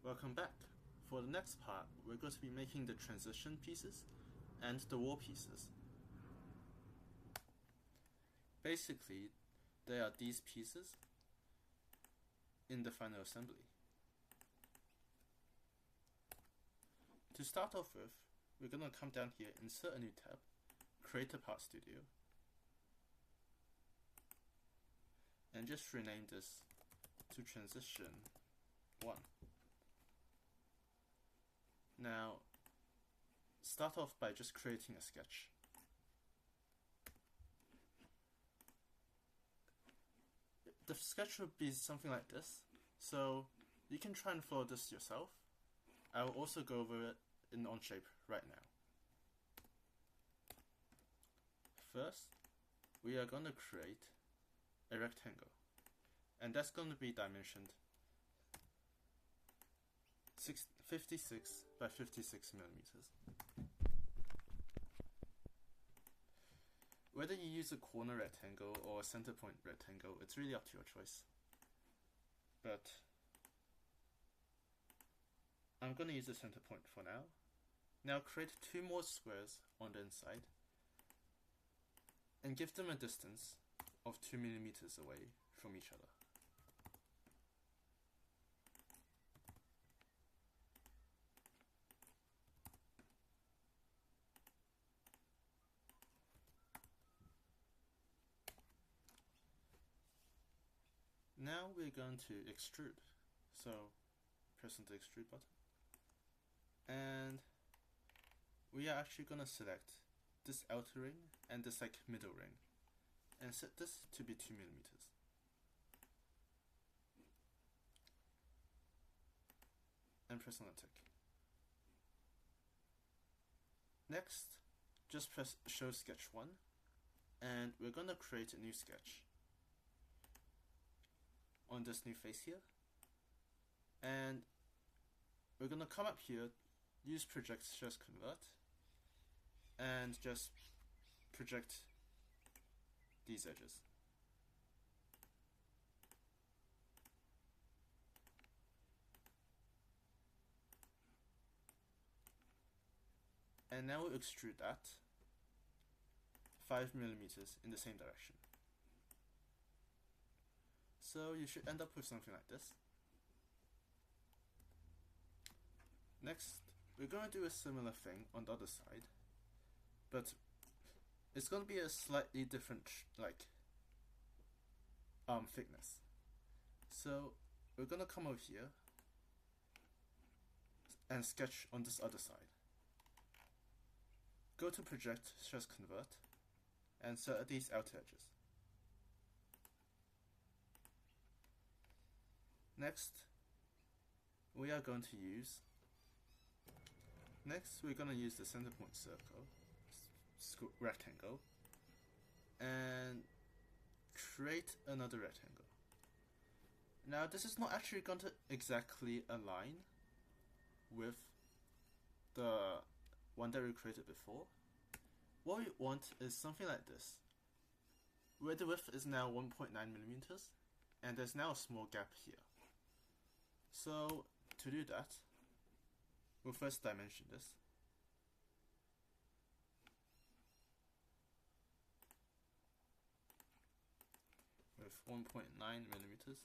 Welcome back. For the next part, we're going to be making the transition pieces and the wall pieces. Basically, they are these pieces in the final assembly. To start off with, we're going to come down here, insert a new tab, create a part studio, and just rename this to transition 1. Now, start off by just creating a sketch. The sketch would be something like this, so you can try and follow this yourself. I will also go over it in Onshape right now. First, we are going to create a rectangle, and that's going to be dimensioned 56 by 56 millimeters. Whether you use a corner rectangle or a center point rectangle, it's really up to your choice. But I'm going to use the center point for now. Now create 2 more squares on the inside and give them a distance of 2 millimeters away from each other. Now we're going to extrude. So press on the extrude button, and we are actually going to select this outer ring and this middle ring and set this to be 2 millimeters. And press on the tick. Next, just press show sketch 1, and we're going to create a new sketch on this new face here, and we're going to come up here, use project stress convert, and just project these edges. And now we'll extrude that 5 millimeters in the same direction. So you should end up with something like this. Next, we're going to do a similar thing on the other side, but it's going to be a slightly different thickness. So we're going to come over here and sketch on this other side. Go to project stress convert and set these outer edges. Next, we're going to use the center point circle, rectangle, and create another rectangle. Now this is not actually going to exactly align with the one that we created before. What we want is something like this, where the width is now 1.9 millimeters, and there's now a small gap here. So to do that, we'll first dimension this. With 1.9 millimeters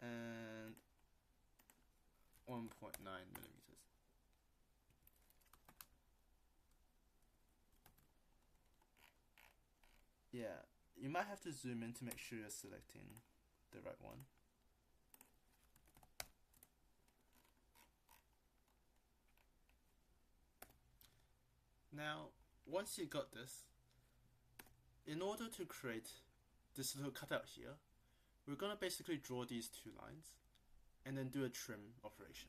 and 1.9 millimeters. Yeah, you might have to zoom in to make sure you're selecting the right one. Now, once you got this, in order to create this little cutout here, we're going to basically draw these 2 lines and then do a trim operation.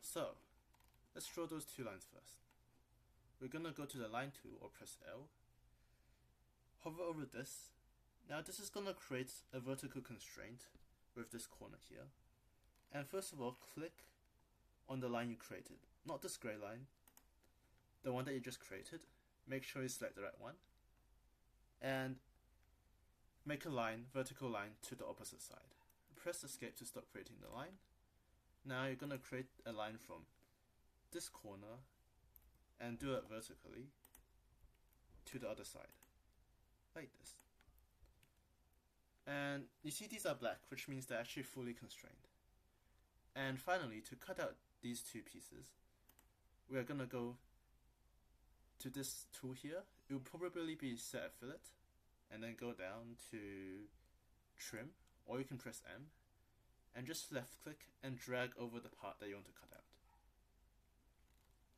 So, let's draw those 2 lines first. We're going to go to the line tool or press L, hover over this. Now this is going to create a vertical constraint with this corner here. And first of all, click on the line you created, not this gray line, the one that you just created. Make sure you select the right one, and make a line, vertical line, to the opposite side. press escape to stop creating the line. Now you're going to create a line from this corner and do it vertically to the other side, like this. And you see these are black, which means they're actually fully constrained. And finally, to cut out these two pieces, we're going to go to this tool here. It will probably be set at fillet, and then go down to trim, or you can press M, and just left click and drag over the part that you want to cut out.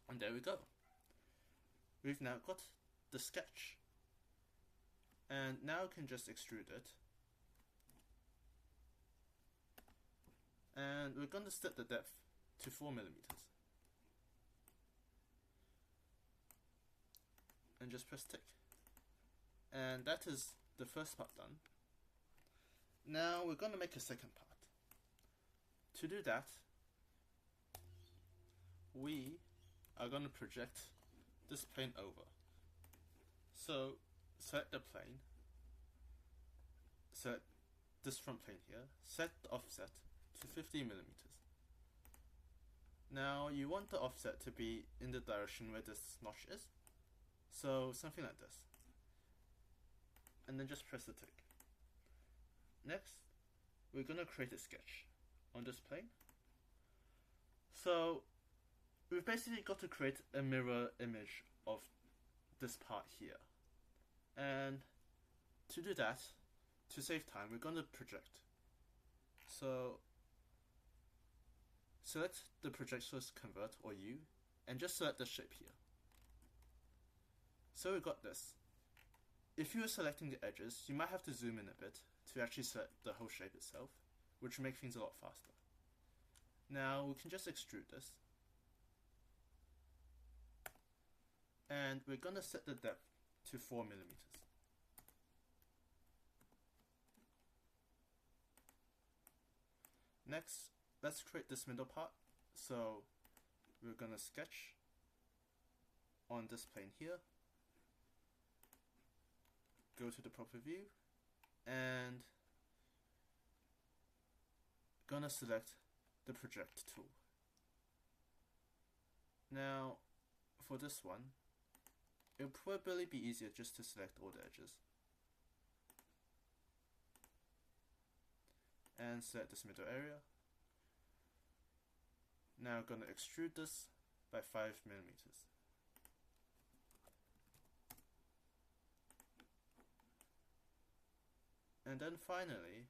And there we go. We've now got the sketch. And now we can just extrude it. And we're going to set the depth to 4 millimeters. And just press tick. And that is the first part done. Now we're going to make a second part. To do that, we are going to project this plane over. So select the plane, select this front plane here, set the offset to 50 millimeters. Now you want the offset to be in the direction where this notch is, so something like this. And then just press the tick. Next, we're going to create a sketch on this plane. So we've basically got to create a mirror image of this part here. And to do that, to save time, we're going to project. So select the project source convert, or U, and just select the shape here. So we've got this. If you were selecting the edges, you might have to zoom in a bit to actually select the whole shape itself, which will make things a lot faster. Now we can just extrude this. And we're going to set the depth to 4 millimeters. Next, let's create this middle part. So we're going to sketch on this plane here. Go to the proper view and gonna select the project tool. Now for this one, it'll probably be easier just to select all the edges and select this middle area. Now I'm gonna extrude this by 5 millimeters. And then finally,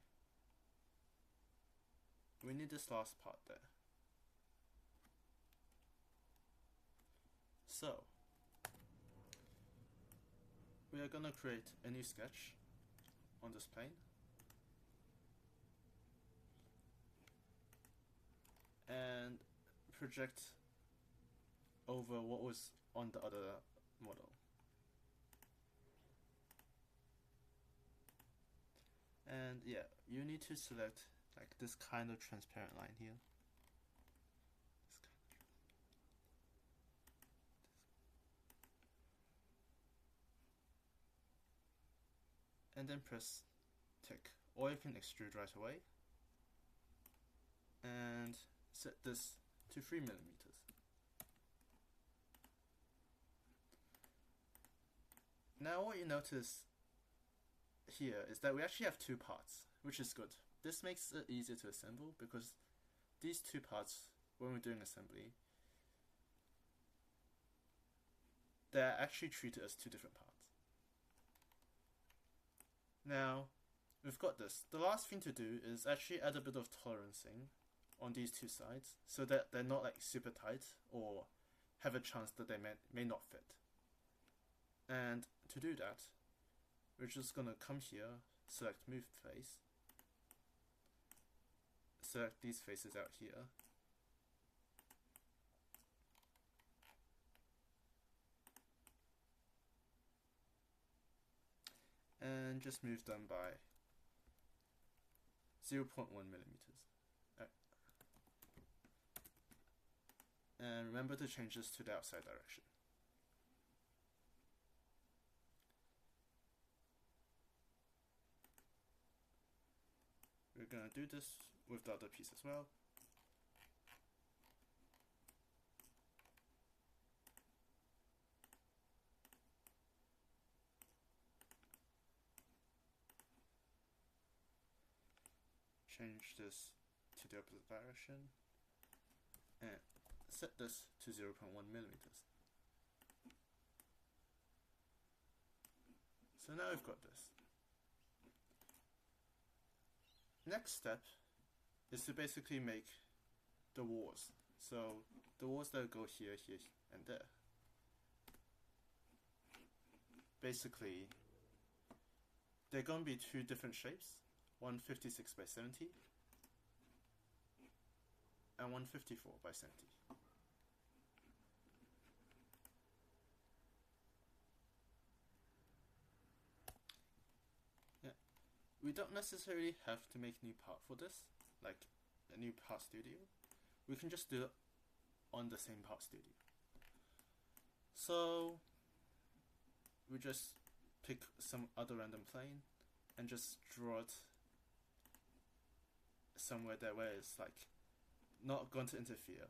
we need this last part there. So we are going to create a new sketch on this plane. And project over what was on the other model. And yeah, you need to select like this kind of transparent line here. And then press tick, or you can extrude right away and set this to 3 millimeters. Now what you notice here is that we actually have two parts, which is good. This makes it easier to assemble because these two parts, when we're doing assembly, they're actually treated as two different parts. Now, we've got this. The last thing to do is actually add a bit of tolerancing on these two sides so that they're not like super tight or have a chance that they may not fit. And to do that, we're just going to come here, select move face, select these faces out here, and just move them by 0.1 millimeters. And remember to change this to the outside direction. We're we're gonna do this with the other piece as well. Change this to the opposite direction and set this to 0.1 millimeters. So now we've got this. Next step is to basically make the walls. So the walls that go here, here, and there. Basically, they're going to be two different shapes. 156 by 70 and 154 by 70. Yeah, we don't necessarily have to make a new part for this, like a new part studio. We can just do it on the same part studio. So we just pick some other random plane and just draw it somewhere there where it's like not going to interfere.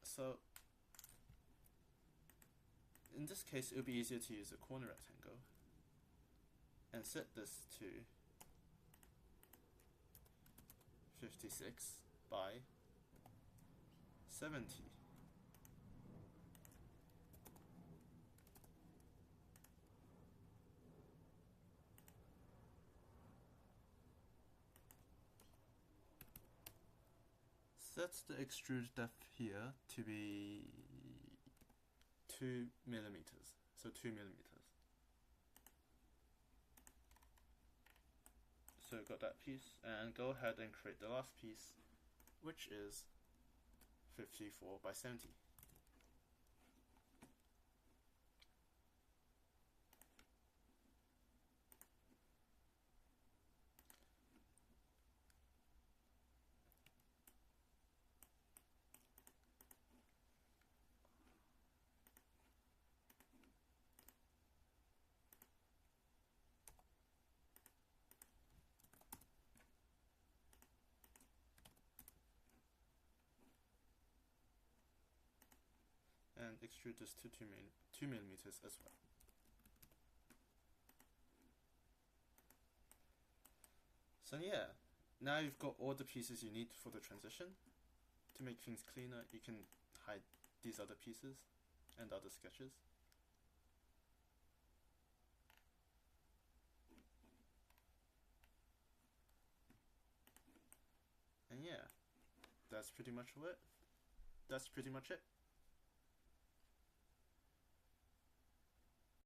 So in this case, it would be easier to use a corner rectangle and set this to 56 by 70. Set the extrude depth here to be 2 millimeters. So 2 millimeters. So got that piece, and go ahead and create the last piece, which is 54 by 70. And extrude this to 2 millimeters as well. So yeah, now you've got all the pieces you need for the transition. To make things cleaner, you can hide these other pieces and other sketches. And yeah, that's pretty much it.